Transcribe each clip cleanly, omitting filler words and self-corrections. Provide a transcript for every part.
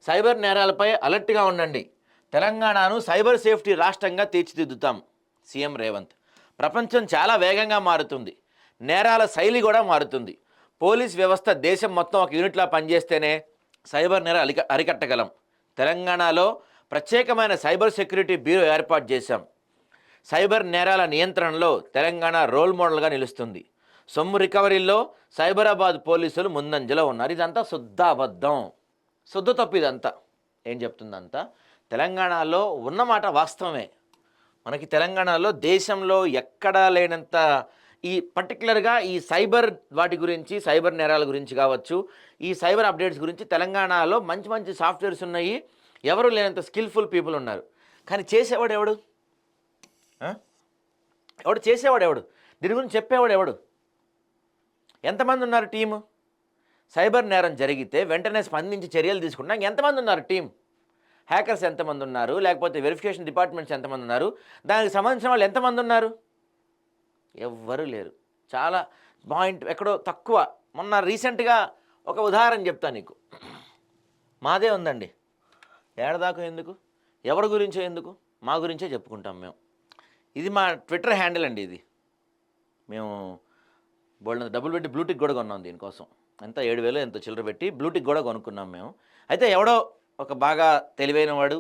Cyber నేరాలపై అలర్ట్గా ఉండండి. తెలంగాణను సైబర్ సేఫ్టీ రాష్ట్రంగా తీర్చిదిద్దుతాం. సీఎం రేవంత్. ప్రపంచం చాలా వేగంగా మారుతుంది. నేరాల శైలి కూడా మారుతుంది. పోలీస్ వ్యవస్థ దేశం మొత్తం ఒక యూనిట్లా పనిచేస్తేనే సైబర్ నేర అరికట్టగలం. తెలంగాణలో ప్రత్యేకమైన సైబర్ సెక్యూరిటీ బ్యూరో ఏర్పాటు చేశాం. సైబర్ నేరాల నియంత్రణలో తెలంగాణ రోల్ మోడల్గా నిలుస్తుంది. సొమ్ము రికవరీల్లో సైబరాబాద్ పోలీసులు ముందంజలో ఉన్నారు. ఇదంతా శుద్ధ అబద్ధం, శుద్ధ తప్పు. ఇదంతా ఏం చెప్తుందంతా తెలంగాణలో ఉన్నమాట వాస్తవమే. మనకి తెలంగాణలో దేశంలో ఎక్కడా లేనంత ఈ పర్టికులర్గా ఈ సైబర్ వాటి గురించి, సైబర్ నేరాల గురించి కావచ్చు, ఈ సైబర్ అప్డేట్స్ గురించి తెలంగాణలో మంచి మంచి సాఫ్ట్వేర్స్ ఉన్నాయి. ఎవరు లేనంత స్కిల్ఫుల్ పీపుల్ ఉన్నారు. కానీ చేసేవాడు ఎవడు? ఎవడు చేసేవాడు ఎవడు? దీని గురించి చెప్పేవాడు ఎవడు? ఎంతమంది ఉన్నారు టీము? సైబర్ నేరం జరిగితే వెంటనే స్పందించి చర్యలు తీసుకుంటున్నా ఎంతమంది ఉన్నారు టీం? హ్యాకర్స్ ఎంతమంది ఉన్నారు? లేకపోతే వెరిఫికేషన్ డిపార్ట్మెంట్స్ ఎంతమంది ఉన్నారు? దానికి సంబంధించిన వాళ్ళు ఎంతమంది ఉన్నారు? ఎవ్వరూ లేరు. చాలా పాయింట్ ఎక్కడో తక్కువ. మొన్న రీసెంట్గా ఒక ఉదాహరణ చెప్తాను నీకు. మాదే ఉందండి. ఏడదాకా ఎందుకు, ఎవరి గురించో ఎందుకు, మా గురించే చెప్పుకుంటాం మేము. ఇది మా ట్విట్టర్ హ్యాండిల్ అండి. ఇది మేము బోల్డ్ డబ్బులు పెట్టి బ్లూటిక్ కూడా కొన్నాం దీనికోసం. ఎంత 7,000 ఎంతో చిల్లర పెట్టి బ్లూటిక్ కూడా కొనుక్కున్నాం మేము. అయితే ఎవడో ఒక బాగా తెలివైన వాడు,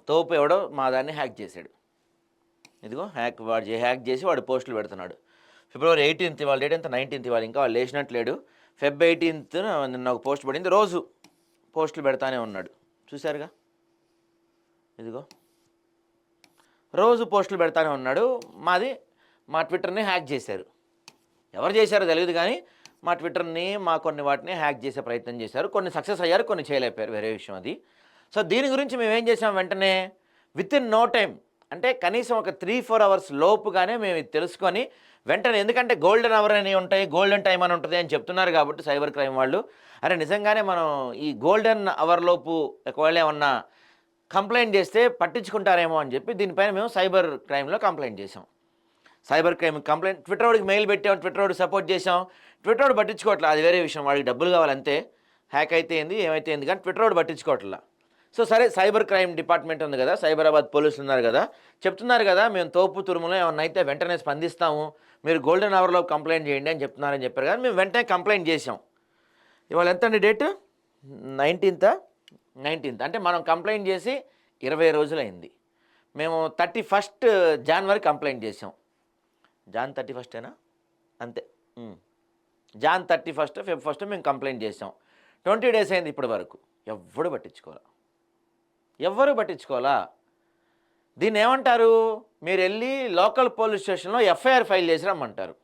తోపు ఎవడో మా దాన్ని హ్యాక్ చేశాడు. ఇదిగో హ్యాక్ చేసి వాడు పోస్టులు పెడుతున్నాడు. February 18th వాళ్ళ డేట్ ఎంత, 19th వాళ్ళు ఇంకా వాళ్ళు లేచినట్లేడు. Feb 18th నిన్న ఒక పోస్ట్ పడింది. రోజు పోస్టులు పెడతానే ఉన్నాడు. చూశారుగా, ఇదిగో రోజు పోస్టులు పెడతానే ఉన్నాడు. మా ట్విట్టర్ని హ్యాక్ చేశారు. ఎవరు చేశారో తెలియదు కానీ మా ట్విట్టర్ని, మా కొన్ని వాటిని హ్యాక్ చేసే ప్రయత్నం చేశారు. కొన్ని సక్సెస్ అయ్యారు, కొన్ని చేయలేకపోయారు, వేరే విషయం అది. సో దీని గురించి మేము ఏం చేసాం, వెంటనే విత్ ఇన్ నో టైం, అంటే కనీసం ఒక 3-4 hours లోపుగానే మేము ఇది తెలుసుకొని వెంటనే, ఎందుకంటే గోల్డెన్ అవర్ అని ఉంటాయి, గోల్డెన్ టైం అని ఉంటుంది అని చెప్తున్నారు కాబట్టి సైబర్ క్రైమ్ వాళ్ళు, అరే నిజంగానే మనం ఈ గోల్డెన్ అవర్ లోపు ఒకవేళ ఏమన్నా కంప్లైంట్ చేస్తే పట్టించుకుంటారేమో అని చెప్పి దీనిపైన మేము సైబర్ క్రైమ్లో కంప్లైంట్ చేసాం. సైబర్ క్రైమ్ కంప్లైంట్ ట్విట్టర్ వాడికి మెయిల్ పెట్టాం, ట్విట్టర్ వాడికి సపోర్ట్ చేసాం. ట్విట్టర్ వాడు పట్టించుకోవట్లేదు, అది వేరే విషయం. వాడికి డబ్బులు కావాలంతే, హ్యాక్ అయితే ఏంది ఏమైతే ఏంది, కానీ ట్విట్టర్ వాడు పట్టించుకోవట్లా. సో సరే, సైబర్ క్రైమ్ డిపార్ట్మెంట్ ఉంది కదా, సైబరాబాద్ పోలీసులు ఉన్నారు కదా, చెప్తున్నారు కదా మేము తోపు తురుములో ఏమన్నా అయితే వెంటనే స్పందిస్తాము, మీరు గోల్డెన్ అవర్లో కంప్లైంట్ చేయండి అని చెప్తున్నారని చెప్పారు. కానీ మేము వెంటనే కంప్లైంట్ చేసాం. ఇవాళ ఎంత అండి డేట్? 19th. అంటే మనం కంప్లైంట్ చేసి 20 రోజులైంది. మేము 31st January కంప్లైంట్ చేసాం. Jan 31 అంతే. Jan 31, Feb 1 మేము కంప్లైంట్ చేసాం. 20 days అయింది ఇప్పటి వరకు. ఎవ్వరు పట్టించుకోవాలా. దీన్ని ఏమంటారు, మీరు వెళ్ళి లోకల్ పోలీస్ స్టేషన్లో ఎఫ్ఐఆర్ ఫైల్ చేసి రమ్మంటారు.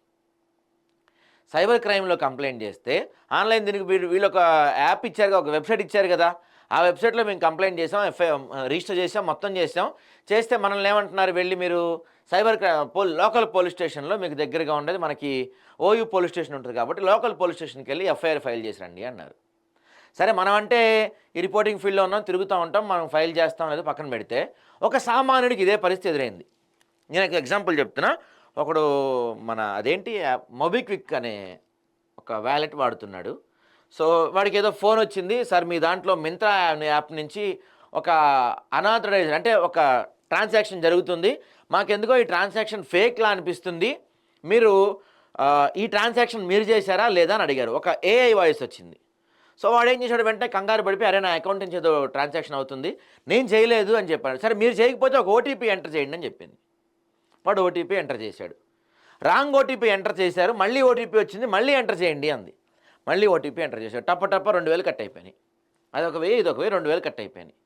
సైబర్ క్రైమ్లో కంప్లైంట్ చేస్తే ఆన్లైన్ దీనికి వీళ్ళు ఒక యాప్ ఇచ్చారు కదా, ఒక వెబ్సైట్ ఇచ్చారు కదా, ఆ వెబ్సైట్లో మేము కంప్లైంట్ చేసాం, రిజిస్టర్ చేసాం, మొత్తం చేస్తే మనల్ని ఏమంటున్నారు, వెళ్ళి మీరు సైబర్ లోకల్ పోలీస్ స్టేషన్లో మీకు దగ్గరగా ఉండేది మనకి ఓయూ పోలీస్ స్టేషన్ ఉంటుంది కాబట్టి లోకల్ పోలీస్ స్టేషన్కి వెళ్ళి ఎఫ్ఐఆర్ ఫైల్ చేసి రండి అన్నారు. సరే, మనం అంటే ఈ రిపోర్టింగ్ ఫీల్డ్లో ఉన్నాం, తిరుగుతూ ఉంటాం, మనం ఫైల్ చేస్తాం అనేది పక్కన పెడితే ఒక సామాన్యుడికి ఇదే పరిస్థితి ఎదురైంది. నేను ఒక ఎగ్జాంపుల్ చెప్తున్నా. ఒకడు మన అదేంటి మొబిక్విక్ అనే ఒక వ్యాలెట్ వాడుతున్నాడు. సో వాడికి ఏదో ఫోన్ వచ్చింది, సార్ మీ దాంట్లో మింత్రా యాప్ నుంచి ఒక అనాథరైజ్డ్ అంటే ఒక ట్రాన్సాక్షన్ జరుగుతుంది, మాకెందుకో ఈ ట్రాన్సాక్షన్ ఫేక్లా అనిపిస్తుంది, మీరు ఈ ట్రాన్సాక్షన్ మీరు చేశారా లేదా అని అడిగారు. ఒక ఏఐ వాయిస్ వచ్చింది. సో వాడు ఏం చేశాడు, వెంటనే కంగారు పడిపోయి, అరే నా అకౌంట్ నుంచి ఏదో ట్రాన్సాక్షన్ అవుతుంది, నేను చేయలేదు అని చెప్పాడు. సరే మీరు చేయకపోతే ఒక ఓటీపీ ఎంటర్ చేయండి అని చెప్పింది. వాడు ఓటీపీ ఎంటర్ చేశాడు. రాంగ్ ఓటీపీ ఎంటర్ చేశారు, మళ్ళీ ఓటీపీ వచ్చింది, మళ్ళీ ఎంటర్ చేయండి అంది. మళ్ళీ ఓటీపీ ఎంటర్ చేశాడు. టప్ప 2,000 కట్ అయిపోయినాయి. అదొక 1,000 ఇదొక 1,000, 2,000 కట్ అయిపోయినాయి.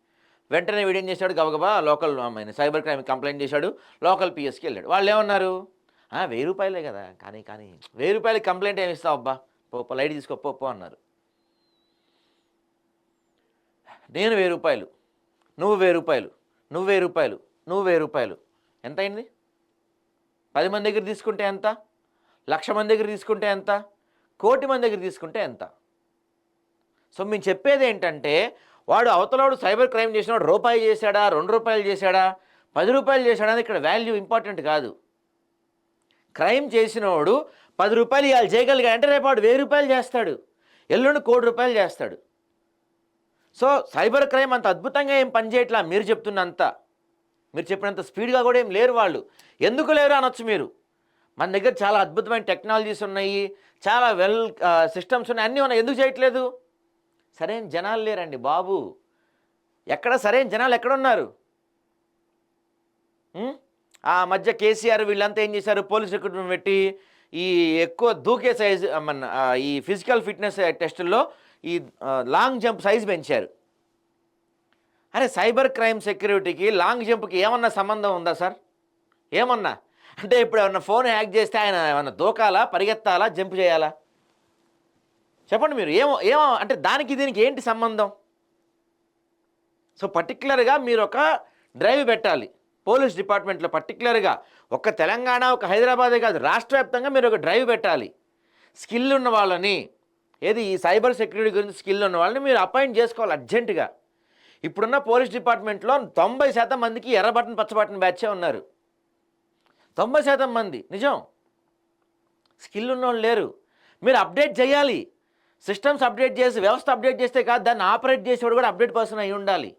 వెంటనే వీడేం చేశాడు, గబగబా లోకల్ సైబర్ క్రైమ్ కంప్లైంట్ చేశాడు, లోకల్ పిఎస్కి వెళ్ళాడు. వాళ్ళు ఏమన్నారు, 1,000 రూపాయలే కదా, కానీ 1,000 రూపాయలకి కంప్లైంట్ ఏమి ఇస్తావు అబ్బా, పో లైట్ తీసుకో పో అన్నారు. నేను 1,000 రూపాయలు, నువ్వు 1,000 రూపాయలు, నువ్వు 1,000 రూపాయలు, నువ్వు 1,000 రూపాయలు, ఎంత అయింది? 10 మంది దగ్గర తీసుకుంటే ఎంత? 1,00,000 మంది దగ్గర తీసుకుంటే ఎంత? 1,00,00,000 మంది దగ్గర తీసుకుంటే ఎంత? సో మేము చెప్పేది ఏంటంటే, వాడు అవతలవాడు సైబర్ క్రైమ్ చేసినవాడు రూపాయి చేశాడా, 2 రూపాయలు చేశాడా, 10 రూపాయలు చేశాడా అని ఇక్కడ వాల్యూ ఇంపార్టెంట్ కాదు. క్రైమ్ చేసినవాడు 10 రూపాయలు ఇవాళ చేయగలిగా అంటే రేపు వాడు 1,000 రూపాయలు చేస్తాడు, ఎల్లుండి 1,00,00,000 రూపాయలు చేస్తాడు. సో సైబర్ క్రైమ్ అంత అద్భుతంగా ఏం పనిచేయట్లా మీరు చెప్తున్నంత, మీరు చెప్పినంత స్పీడ్గా కూడా ఏం లేరు వాళ్ళు. ఎందుకు లేరు అనొచ్చు మీరు. మన దగ్గర చాలా అద్భుతమైన టెక్నాలజీస్ ఉన్నాయి, చాలా సిస్టమ్స్ ఉన్నాయి, అన్నీ ఉన్నాయి, ఎందుకు చేయట్లేదు? సరైన జనాలు లేరండి బాబు. ఎక్కడ సరైన జనాలు ఎక్కడున్నారు? ఆ మధ్య కేసీఆర్ వీళ్ళంతా ఏం చేశారు, పోలీస్ రిక్రూట్మెంట్ పెట్టి ఈ ఎక్కువ దూకే సైజు మన ఈ ఫిజికల్ ఫిట్నెస్ టెస్టుల్లో ఈ లాంగ్ జంప్ సైజు పెంచారు. అరే సైబర్ క్రైమ్ సెక్యూరిటీకి లాంగ్ జంప్కి ఏమన్నా సంబంధం ఉందా సార్? ఏమన్నా అంటే ఇప్పుడు ఏమన్నా ఫోన్ హ్యాక్ చేస్తే ఆయన ఏమన్నా దూకాలా, పరిగెత్తాలా, జంప్ చేయాలా? చెప్పండి మీరు. ఏమో అంటే దానికి దీనికి ఏంటి సంబంధం? సో పర్టికులర్గా మీరు ఒక డ్రైవ్ పెట్టాలి పోలీస్ డిపార్ట్మెంట్లో. పర్టికులర్గా ఒక తెలంగాణ, ఒక హైదరాబాదే కాదు, రాష్ట్ర వ్యాప్తంగా మీరు ఒక డ్రైవ్ పెట్టాలి. స్కిల్ ఉన్న వాళ్ళని, ఏది ఈ సైబర్ సెక్యూరిటీ గురించి స్కిల్ ఉన్న వాళ్ళని మీరు అపాయింట్ చేసుకోవాలి అర్జెంటుగా. ఇప్పుడున్న పోలీస్ డిపార్ట్మెంట్లో 90% మందికి ఎర్ర బటన్, పచ్చ బటన్ బ్యాచే ఉన్నారు. 90% మంది నిజం. స్కిల్ ఉన్నోళ్ళు లేరు. మీరు అప్డేట్ చేయాలి. సిస్టమ్స్ అప్డేట్ చేసి, వ్యవస్థ అప్డేట్ చేస్తే కాదు, దాన్ని ఆపరేట్ చేసేవాడు కూడా అప్డేట్ పర్సన్ అయి ఉండాలి.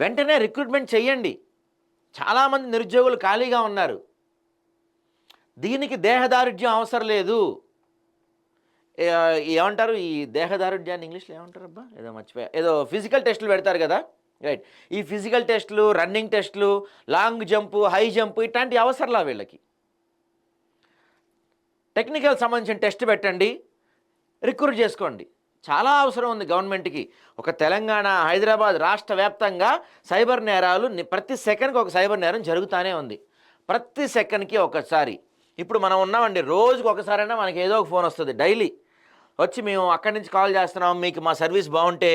వెంటనే రిక్రూట్మెంట్ చేయండి. చాలామంది నిరుద్యోగులు ఖాళీగా ఉన్నారు. దీనికి దేహదారుఢ్యం అవసరం లేదు. ఏమంటారు ఈ దేహదారుఢ్యాన్ని ఇంగ్లీష్లో ఏమంటారు అబ్బా, ఏదో మర్చిపోయా, ఏదో ఫిజికల్ టెస్టులు పెడతారు కదా, రైట్. ఈ ఫిజికల్ టెస్టులు, రన్నింగ్ టెస్టులు, లాంగ్ జంపు, హై జంపు ఇట్లాంటి అవసరంలా వీళ్ళకి. టెక్నికల్ సంబంధించిన టెస్ట్ పెట్టండి, రిక్రూట్ చేసుకోండి. చాలా అవసరం ఉంది గవర్నమెంట్కి. ఒక తెలంగాణ, హైదరాబాద్ రాష్ట్ర వ్యాప్తంగా సైబర్ నేరాలు ప్రతి సెకండ్కి ఒక సైబర్ నేరం జరుగుతూనే ఉంది. ప్రతి సెకండ్కి ఒకసారి. ఇప్పుడు మనం ఉన్నామండి, రోజుకి ఒకసారైనా మనకి ఏదో ఒక ఫోన్ వస్తుంది డైలీ. వచ్చి మేము అక్కడి నుంచి కాల్ చేస్తున్నాం, మీకు మా సర్వీస్ బాగుంటే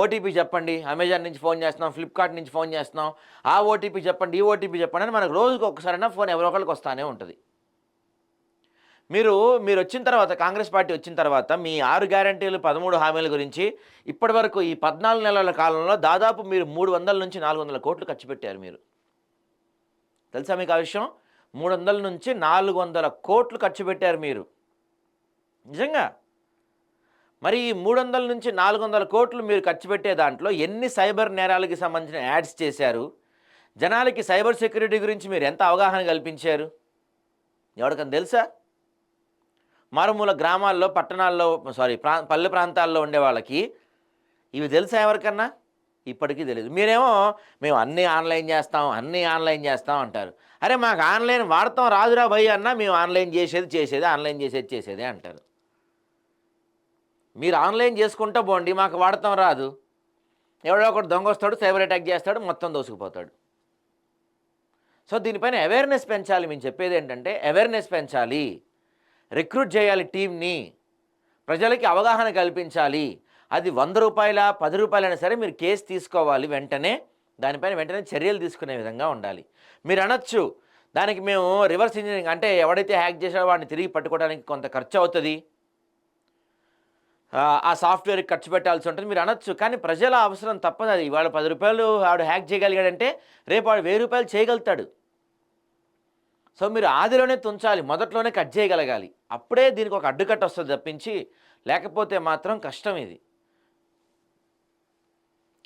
ఓటీపీ చెప్పండి, అమెజాన్ నుంచి ఫోన్ చేస్తున్నాం, ఫ్లిప్కార్ట్ నుంచి ఫోన్ చేస్తున్నాం, ఆ ఓటీపీ చెప్పండి, ఈ ఓటీపీ చెప్పండి అని మనకు రోజుకి ఒకసారైనా ఫోన్ ఎవరో ఒకరికి వస్తూనే ఉంటుంది. మీరు వచ్చిన తర్వాత, కాంగ్రెస్ పార్టీ వచ్చిన తర్వాత మీ 6 గ్యారంటీలు, 13 హామీల గురించి ఇప్పటి వరకు ఈ 14 నెలల కాలంలో దాదాపు మీరు 300 నుంచి 400 కోట్లు ఖర్చు పెట్టారు. మీరు తెలుసా మీకు ఆ విషయం? 300 నుంచి 400 కోట్లు ఖర్చు పెట్టారు మీరు. నిజంగా. మరి ఈ 300 నుంచి 400 కోట్లు మీరు ఖర్చు పెట్టే దాంట్లో ఎన్ని సైబర్ నేరాలకి సంబంధించిన యాడ్స్ చేశారు? జనాలకి సైబర్ సెక్యూరిటీ గురించి మీరు ఎంత అవగాహన కల్పించారు? ఎవరికైనా తెలుసా? మారుమూల గ్రామాల్లో, పట్టణాల్లో, పల్లె ప్రాంతాల్లో ఉండే వాళ్ళకి ఇవి తెలుసా ఎవరికన్నా? ఇప్పటికీ తెలియదు. మీరేమో మేము అన్నీ ఆన్లైన్ చేస్తాం అంటారు. అరే మాకు ఆన్లైన్ వాడతాం రాదురా భయ్ అన్న, మేము ఆన్లైన్ చేసేదే అంటారు. మీరు ఆన్లైన్ చేసుకుంటూ పోండి, మాకు వాడతాం రాదు. ఎవడో ఒకటి దొంగ వస్తాడు, సైబర్ అటాక్ చేస్తాడు, మొత్తం దోసుకుపోతాడు. సో దీనిపైన అవేర్నెస్ పెంచాలి. మేము చెప్పేది ఏంటంటే అవేర్నెస్ పెంచాలి, రిక్రూట్ చేయాలి టీంని, ప్రజలకి అవగాహన కల్పించాలి. అది 100 రూపాయల, 10 రూపాయలైనా సరే మీరు కేసు తీసుకోవాలి వెంటనే, దానిపైన వెంటనే చర్యలు తీసుకునే విధంగా ఉండాలి. మీరు అనొచ్చు దానికి మేము రివర్స్ ఇంజనీరింగ్, అంటే ఎవడైతే హ్యాక్ చేశాడో వాడిని తిరిగి పట్టుకోవడానికి కొంత ఖర్చు అవుతుంది, ఆ సాఫ్ట్వేర్కి ఖర్చు పెట్టాల్సి ఉంటుంది మీరు అనొచ్చు. కానీ ప్రజల అవసరం తప్పదు. అది ఇవాళ 10 రూపాయలు ఆవిడ హ్యాక్ చేయగలిగాడంటే రేపు వాడు 1000 రూపాయలు చేయగలుగుతాడు. సో మీరు ఆదిలోనే తుంచాలి, మొదట్లోనే కట్ చేయగలగాలి. అప్పుడే దీనికి ఒక అడ్డుకట్ట వస్తుంది తప్పించి, లేకపోతే మాత్రం కష్టం ఇది.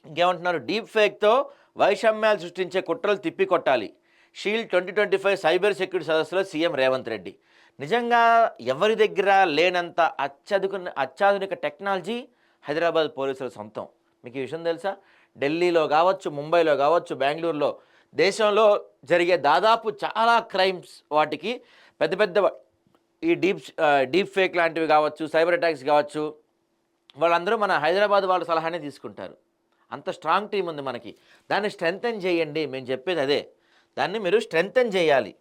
ఇంకేమంటున్నారు? డీప్ ఫేక్తో వైషమ్యాలు సృష్టించే కుట్రలు తిప్పికొట్టాలి. షీల్డ్ 2025 సైబర్ సెక్యూరిటీ సదస్సులో సీఎం రేవంత్ రెడ్డి. నిజంగా ఎవరి దగ్గర లేనంత అత్యాధునిక టెక్నాలజీ హైదరాబాద్ పోలీసుల సొంతం. మీకు ఈ విషయం తెలుసా? ఢిల్లీలో కావచ్చు, ముంబైలో కావచ్చు, బెంగళూరులో, దేశంలో జరిగే దాదాపు చాలా క్రైమ్స్ వాటికి పెద్ద ఈ డీప్ ఫేక్ లాంటివి కావచ్చు, సైబర్ అటాక్స్ కావచ్చు, వాళ్ళందరూ మన హైదరాబాద్ వాళ్ళ సలహానే తీసుకుంటారు. అంత స్ట్రాంగ్ టీం ఉంది మనకి. దాన్ని స్ట్రెంగ్తెన్ చేయండి. మేము చెప్పేది అదే, దాన్ని మీరు స్ట్రెంగ్తెన్ చేయాలి.